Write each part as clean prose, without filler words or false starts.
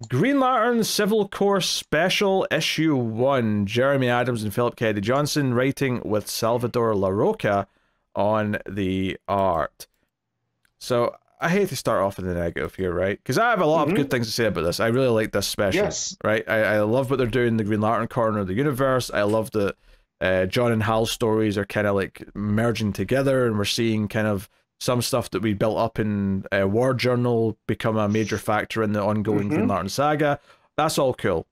Green Lantern Civil Corps Special Issue 1. Jeremy Adams and Philip Kennedy Johnson writing with Salvador LaRocca on the art. So, I hate to start off in the negative here, right? Because I have a lot of good things to say about this. I really like this special, right? I love what they're doing in the Green Lantern corner of the universe. I love that John and Hal's stories are kind of like merging together, and we're seeing kind of some stuff that we built up in War Journal become a major factor in the ongoing Green Lantern saga. That's all cool.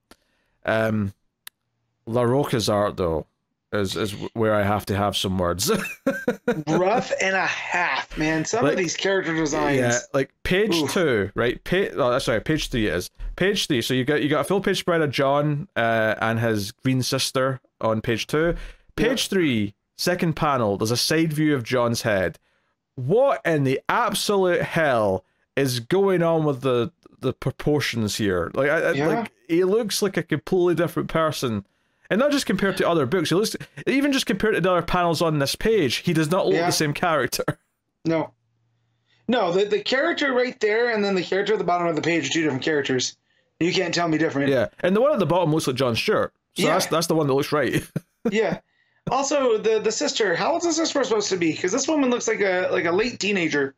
LaRocca's art, though, is where I have to have some words. Rough and a half, man. Some of these character designs. Yeah, like page 2, right? Sorry, page 3 it is. Page 3. So you got a full page spread of John and his green sister on page 2. Page 3, second panel. There's a side view of John's head. What in the absolute hell is going on with the proportions here? Like he looks like a completely different person. And not just compared to other books, he looks, even just compared to the other panels on this page, he does not look the same character. No, the character right there and then the character at the bottom of the page are two different characters. You can't tell me different. Yeah, and the one at the bottom looks like John Stewart, so that's the one that looks right. Yeah. Also, the sister, how old is the sister supposed to be? Because this woman looks like a late teenager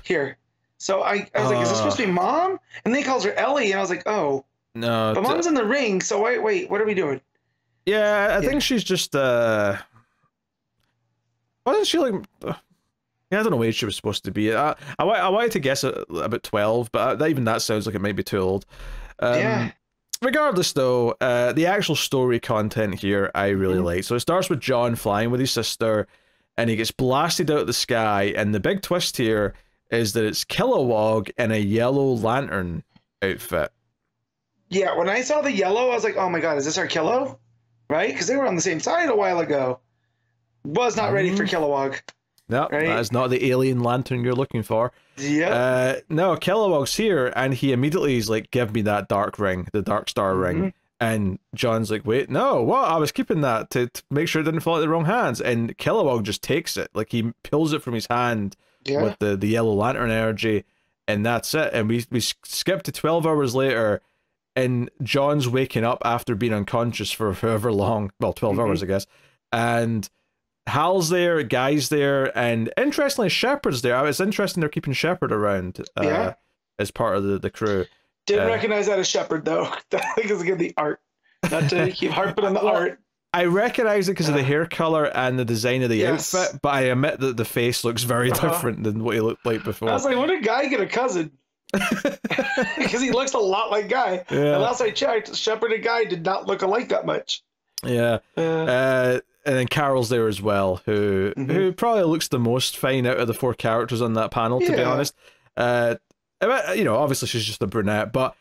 here. So I was like, is this supposed to be Mom? And then he calls her Ellie, and I was like, oh. No. But Mom's in the ring, so wait, what are we doing? Yeah, I think she's just, wasn't she like, I don't know what age she was supposed to be. I wanted to guess about 12, but even that sounds like it might be too old. Regardless, though, the actual story content here I really like. So it starts with John flying with his sister, and he gets blasted out of the sky, and the big twist here is that it's Kilowog in a yellow lantern outfit. Yeah, when I saw the yellow, I was like, oh my god, is this our Kilo? Right? Because they were on the same side a while ago. Was not ready for Kilowog. No, right? That is not the alien lantern you're looking for. Yeah. No, Kilowog's here, and he immediately is like, give me that dark ring, the Dark Star ring. And John's like, wait, no, what? I was keeping that to make sure it didn't fall into the wrong hands. And Kilowog just takes it. Like, he pulls it from his hand with the yellow lantern energy, and that's it. And we skip to 12 hours later, and John's waking up after being unconscious for however long. Well, 12 hours, I guess. And Hal's there, Guy's there, and interestingly, Shepard's there. It's interesting they're keeping Shepard around as part of the crew. Didn't recognize that as Shepard, though. I think it's going to be art. Not to keep harping on the art. I recognize it because of the hair color and the design of the outfit, but I admit that the face looks very different than what he looked like before. I was like, when did Guy get a cousin? Because he looks a lot like Guy. Yeah. And last I checked, Shepard and Guy did not look alike that much. Yeah. And then Carol's there as well, who probably looks the most fine out of the 4 characters on that panel, to be honest. You know, obviously she's just a brunette, but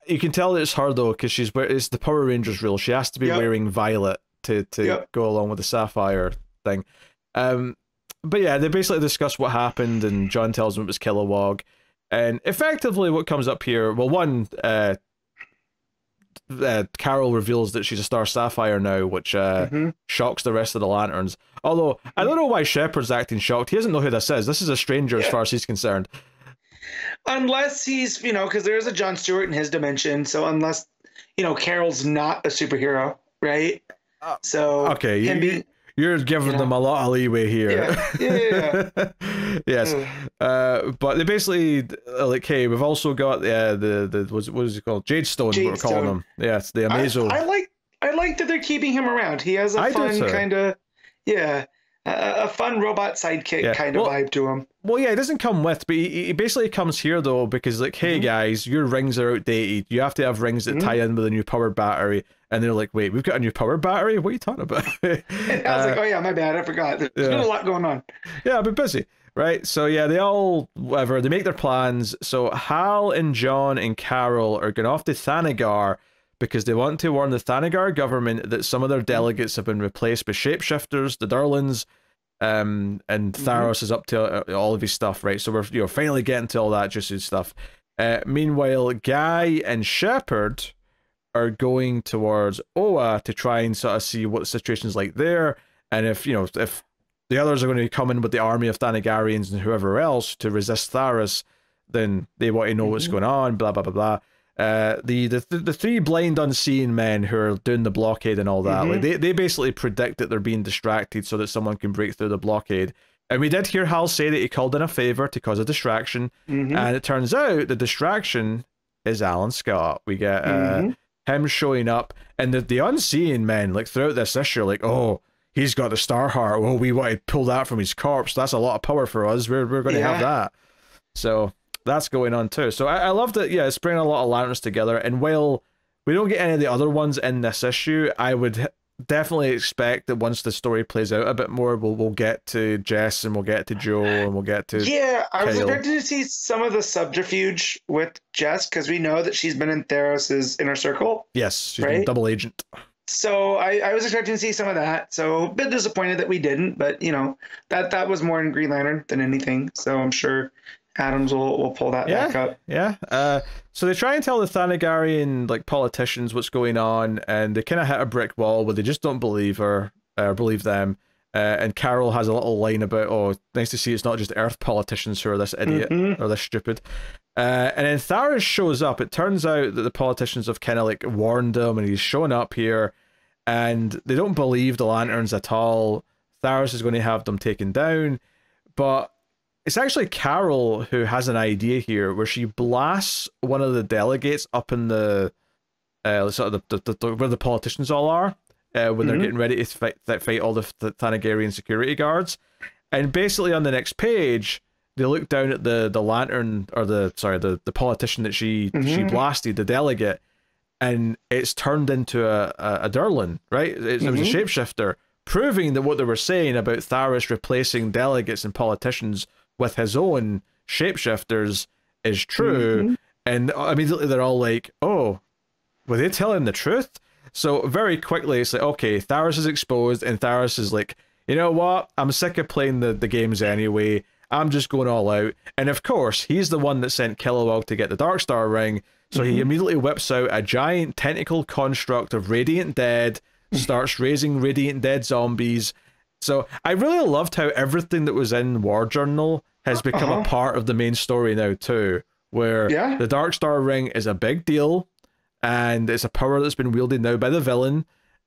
you can tell that it's her, though, because it's the Power Rangers rule. She has to be wearing violet to go along with the sapphire thing. But yeah, they basically discuss what happened, and John tells them it was Kilowog. And effectively what comes up here, well, one, Carol reveals that she's a Star Sapphire now, which shocks the rest of the Lanterns. Although, I don't know why Shepard's acting shocked. He doesn't know who this is. This is a stranger as far as he's concerned. Unless he's, you know, because there's a John Stewart in his dimension, so unless, you know, Carol's not a superhero, right? So, okay, you're giving them a lot of leeway here. Yeah. Yes. But they basically like, hey, we've also got the what is it called? Jadestone, what we're calling him. Yes, the Amazo. I like that they're keeping him around. He has a fun kind of a fun robot sidekick kind of vibe to him. Well, yeah, he doesn't come with, but he basically comes here, though, because, like, hey, guys, your rings are outdated. You have to have rings that tie in with a new power battery. And they're like, wait, we've got a new power battery? What are you talking about? And I was like, oh, yeah, my bad. I forgot. There's been a lot going on. Yeah, I've been busy. Right? So, yeah, they make their plans. So, Hal and John and Carol are going off to Thanagar because they want to warn the Thanagar government that some of their delegates have been replaced by shapeshifters, the Durlans, and Tharos is up to all of his stuff, right? So we're finally getting to all that juicy stuff. Meanwhile, Guy and Shepard are going towards Oa to try and sort of see what the situation's like there, and if the others are going to be coming with the army of Thanagarians and whoever else to resist Tharos, then they want to know what's going on, blah blah blah blah. The three blind unseen men who are doing the blockade and all that, like they basically predict that they're being distracted so that someone can break through the blockade. And we did hear Hal say that he called in a favor to cause a distraction, and it turns out the distraction is Alan Scott. We get him showing up, and the unseen men, like throughout this issue, like, oh, he's got the Star Heart. Oh, we want to pull that from his corpse. That's a lot of power for us. We're going to have that. So that's going on too. So I love that. Yeah, it's bringing a lot of lanterns together. And while we don't get any of the other ones in this issue, I would definitely expect that once the story plays out a bit more, we'll get to Jess and we'll get to Joe and we'll get to I was Kyle. expecting to see some of the subterfuge with Jess because we know that she's been in Tharos's inner circle. Yes, she's been double agent. So I was expecting to see some of that. So a bit disappointed that we didn't, but you know, that was more in Green Lantern than anything. So I'm sure Adams will pull that back up. Yeah. So they try and tell the Thanagarian like politicians what's going on, and they kind of hit a brick wall where they just don't believe her, believe them. And Carol has a little line about, oh, nice to see it's not just Earth politicians who are this idiot or this stupid. And then Tharos shows up. It turns out that the politicians have kind of like warned him, and he's showing up here, and they don't believe the Lanterns at all. Tharos is going to have them taken down, but it's actually Carol who has an idea here where she blasts one of the delegates up in the sort of where the politicians all are when they're getting ready to fight all the Thanagarian security guards. And basically on the next page, they look down at the lantern, or the politician that she blasted, the delegate, and it's turned into a Durlan, right? It was a shapeshifter, proving that what they were saying about Tharos replacing delegates and politicians with his own shapeshifters is true. And immediately they're all like, oh, were they telling the truth? So very quickly it's like, okay, Tharos is exposed, and Tharos is like, you know what, I'm sick of playing the games anyway, I'm just going all out. And of course he's the one that sent Kilowog to get the Darkstar ring, so he immediately whips out a giant tentacle construct of Radiant Dead, starts raising Radiant Dead zombies. So I really loved how everything that was in War Journal has become a part of the main story now too, where the Darkstar ring is a big deal, and it's a power that's been wielded now by the villain,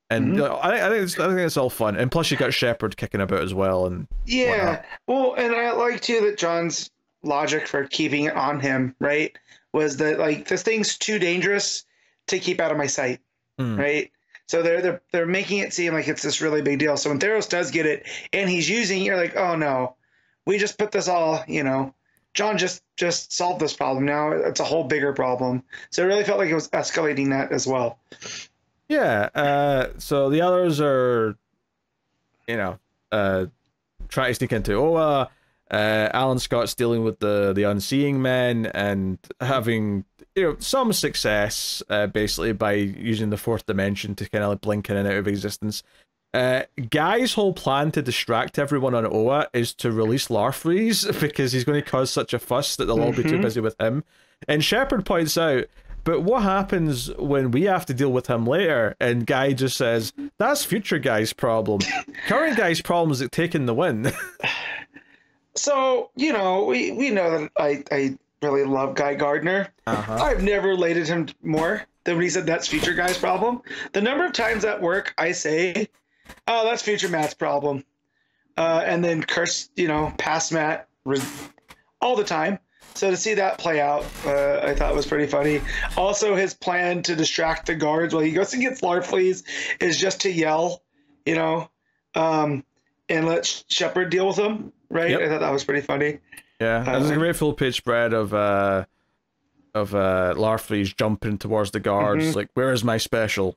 and I think it's all fun. And plus you got Shepard kicking about as well, and whatnot. Well, and I like too that John's logic for keeping it on him, right, was that like this thing's too dangerous to keep out of my sight, right? So they're making it seem like it's this really big deal. So when Tharos does get it and he's using it, you're like, oh no, we just put this all, you know, John just solved this problem. Now it's a whole bigger problem. So it really felt like it was escalating that as well. Yeah. So the others are, you know, trying to sneak into Oa. Alan Scott's dealing with the Unseeing Men and having, you know, some success basically by using the fourth dimension to kind of like blink in and out of existence. Guy's whole plan to distract everyone on Oa is to release Larfleeze because he's going to cause such a fuss that they'll all be too busy with him. And Shepard points out, but what happens when we have to deal with him later? And Guy just says, that's future Guy's problem. Current Guy's problem is taking the win. So, you know, we know that I really love Guy Gardner. I've never related him more than when he said that's future Guy's problem. The number of times at work I say, oh, that's future Matt's problem. And then curse, you know, past Matt all the time. So to see that play out, I thought was pretty funny. Also, his plan to distract the guards while he goes and gets Larfleeze is just to yell, you know, and let Shepard deal with him. Right? I thought that was pretty funny. Yeah, there's a great full page spread of Larfleeze jumping towards the guards, like, where is my special?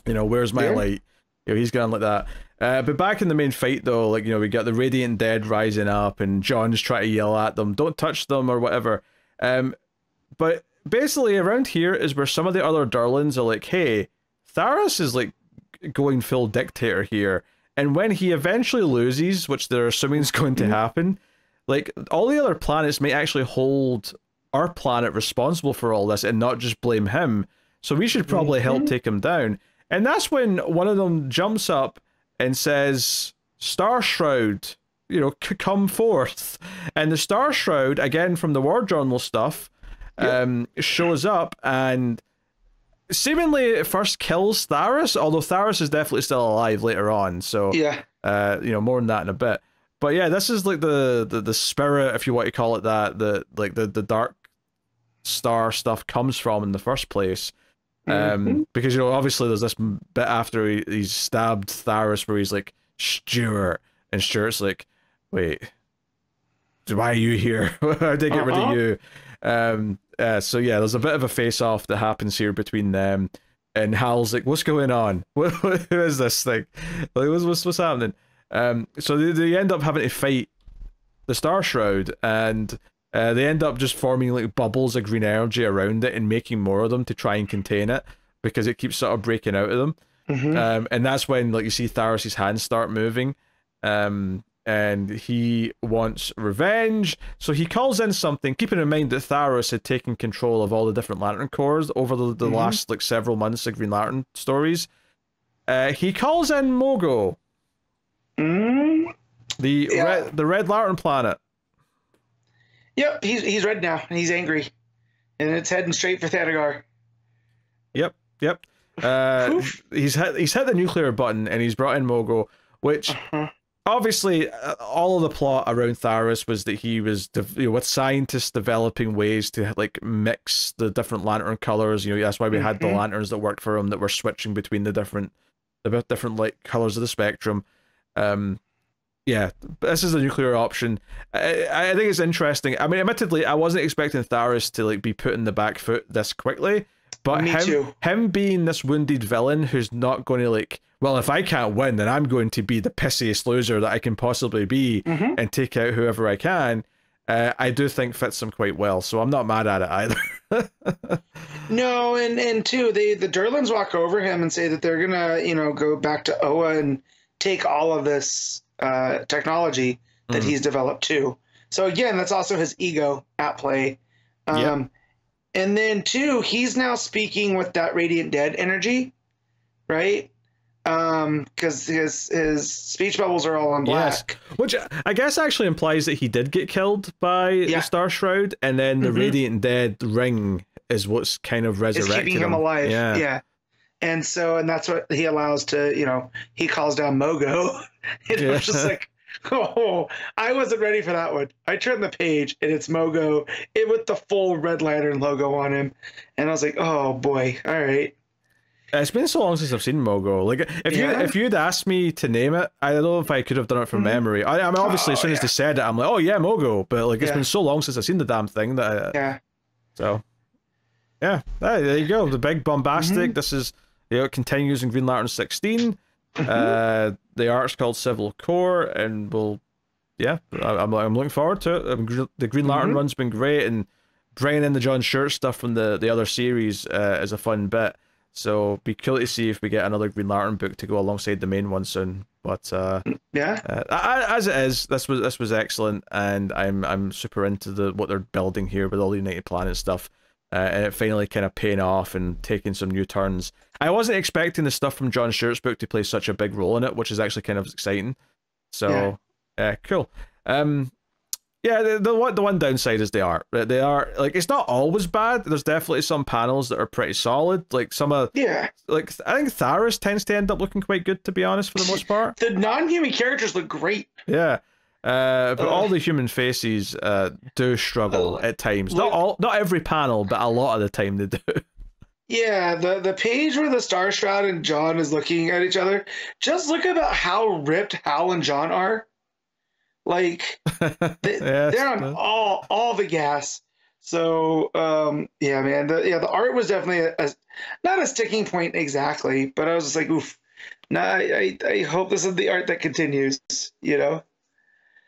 You know, where's my light? You know, he's going like that. But back in the main fight though, like, you know, we got the Radiant Dead rising up and John's trying to yell at them, don't touch them or whatever. But basically around here is where some of the other Durlans are like, hey, Tharos is like going full dictator here. And when he eventually loses, which they're assuming is going to happen, like, all the other planets may actually hold our planet responsible for all this and not just blame him. So we should probably help take him down. And that's when one of them jumps up and says, Star Shroud, you know, come forth. And the Star Shroud, again from the War Journal stuff, shows up and seemingly at first kills Tharos, although Tharos is definitely still alive later on. So yeah, you know, more on that in a bit. But yeah, this is like the spirit, if you want to call it that, the dark star stuff comes from in the first place. Because, you know, obviously there's this bit after he's stabbed Tharos where he's like, Stuart, and Stuart's like, wait, why are you here? How did I get rid of you? So yeah, there's a bit of a face-off that happens here between them, and Hal's like, what's going on? What is this thing? Like, what's happening? So they end up having to fight the Star Shroud, and they end up just forming like bubbles of green energy around it and making more of them to try and contain it, because it keeps sort of breaking out of them. And that's when, like, you see Tharos' hands start moving, and he wants revenge, so he calls in something, keeping in mind that Tharos had taken control of all the different Lantern Corps over the last like several months of Green Lantern stories. He calls in Mogo, the Red Lantern planet. Yep, he's red now, and he's angry, and it's heading straight for Thanagar. Yep. He's hit the nuclear button, and he's brought in Mogo, which obviously all of the plot around Tharos was that he was with scientists developing ways to like mix the different lantern colors. You know, that's why we had the lanterns that worked for him that were switching between the different like colors of the spectrum. Yeah, this is the nuclear option. I think it's interesting. I mean, admittedly, I wasn't expecting Tharos to like be put in the back foot this quickly, but him being this wounded villain who's not going to like, well, if I can't win, then I'm going to be the pissiest loser that I can possibly be and take out whoever I can. I do think fits him quite well, so I'm not mad at it either. No, and too, the Durlans walk over him and say that they're gonna, you know, go back to Oa and take all of this technology that he's developed too. So again, that's also his ego at play. And then too, he's now speaking with that Radiant Dead energy, right? Because his speech bubbles are all on black. Yes. Which I guess actually implies that he did get killed by the Star Shroud, and then the Radiant Dead ring is what's kind of resurrected keeping him alive. Yeah. And that's what he allows to, you know, he calls down Mogo. And it was just like, oh, I wasn't ready for that one. I turned the page and it's Mogo with the full Red Lantern logo on him. And I was like, oh boy, all right. It's been so long since I've seen Mogo. Like, if you'd asked me to name it, I don't know if I could have done it from memory. I mean, obviously, as soon as they said it, I'm like, oh yeah, Mogo. But like, it's been so long since I've seen the damn thing that. So, yeah, there you go. The big bombastic. This is, you know, it continues in Green Lantern 16. The art's called Civil Core, and I'm looking forward to it. The Green Lantern run's been great, and bringing in the John Short stuff from the other series is a fun bit. So be cool to see if we get another Green Lantern book to go alongside the main one soon. But as it is, this was excellent, and I'm super into what they're building here with all the United Planet stuff. And it finally kind of paying off and taking some new turns. I wasn't expecting the stuff from John Stewart's book to play such a big role in it, which is actually kind of exciting. So, cool. The one downside is the art. They are like, it's not always bad. There's definitely some panels that are pretty solid. Like some of like I think Tharos tends to end up looking quite good, to be honest, for the most part. The non-human characters look great. Yeah. But all the human faces do struggle at times. Not every panel, but a lot of the time they do. Yeah, the page where the Star Shroud and John is looking at each other. Just look about how ripped Hal and John are. Like they're on all the gas. So man, the art was definitely not a sticking point exactly, but I was just like, oof. Nah, I hope this is the art that continues. You know.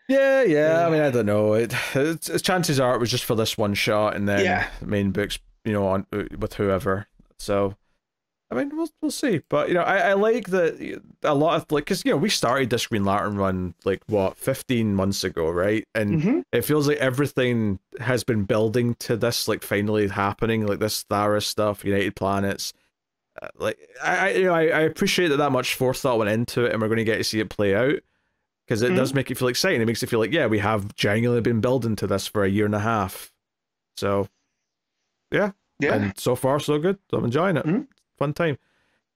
Yeah. I mean, I don't know. It's chances are it was just for this one shot, and then the main books, you know, on with whoever. So, I mean, we'll see. But you know, I like that a lot of like, because you know, we started this Green Lantern run like what 15 months ago, right? And it feels like everything has been building to this like finally happening, like this Tharos stuff, United Planets. Like I appreciate that much forethought went into it, and we're going to get to see it play out. Because it does make it feel exciting. It makes it feel like, we have genuinely been building to this for a year and a half. So, yeah. Yeah. And so far, so good. So I'm enjoying it. Mhm. Fun time.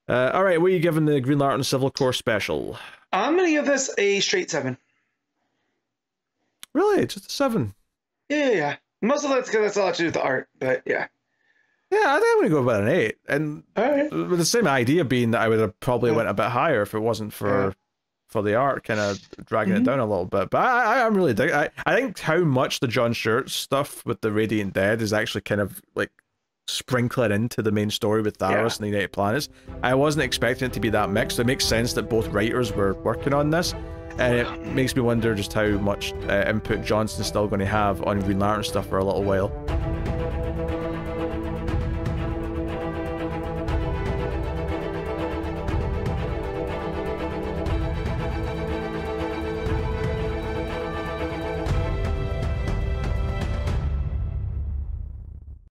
All right, what are you giving the Green Lantern Civil Core special? I'm gonna give this a straight 7. Really? Just a 7? Yeah. Most of that's because that's all to do with the art, but yeah. Yeah, I think I'm going to go about an 8. And All right. with the same idea being that I would have probably went a bit higher if it wasn't for the art kind of dragging it down a little bit. But I'm really digging. I think how much the John Stewart stuff with the Radiant Dead is actually kind of like sprinkling into the main story with Thanos and the United Planets. I wasn't expecting it to be that mixed. It makes sense that both writers were working on this, and it makes me wonder just how much input Johnson's still going to have on Green Lantern stuff for a little while.